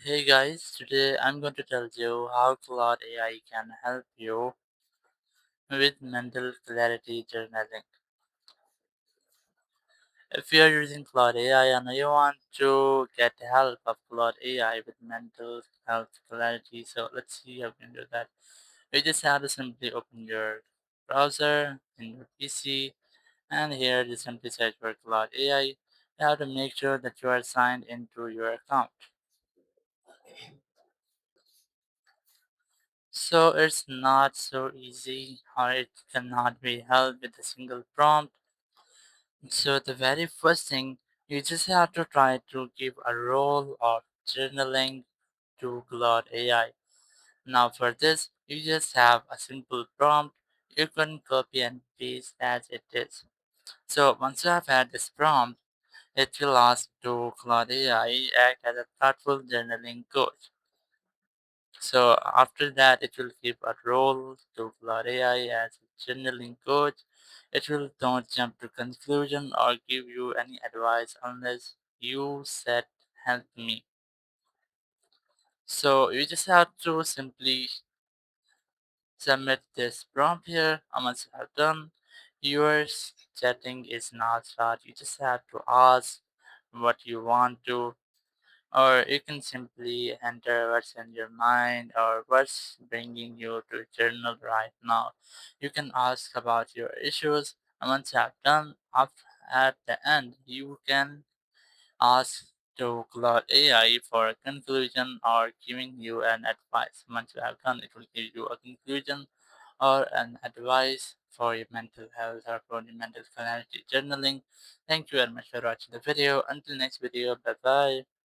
Hey guys, today I'm going to tell you how Claude AI can help you with mental clarity journaling. If you are using Claude AI and you want to get help of Claude AI with mental health clarity, so let's see how we can do that. You just have to simply open your browser in your PC and here you simply search for Claude AI. You have to make sure that you are signed into your account. So it's not so easy or it cannot be held with a single prompt. So the very first thing, you just have to try to give a role of journaling to Claude AI. Now for this, you just have a simple prompt. You can copy and paste as it is. So once you have had this prompt, it will ask to Claude AI act as a thoughtful journaling coach. So after that, it will give a role to Claude AI as a journaling coach. It will don't jump to conclusion or give you any advice unless you said help me. So you just have to simply submit this prompt here. And once you have done, your chatting is now start. You just have to ask what you want to, or you can simply enter what's in your mind or what's bringing you to journal right now. You can ask about your issues, and once you have done, up at the end, you can ask to Claude AI for a conclusion or giving you an advice. Once you have done, it will give you a conclusion or an advice for your mental health or for your mental clarity journaling. Thank you very much for watching the video. Until next video, bye bye.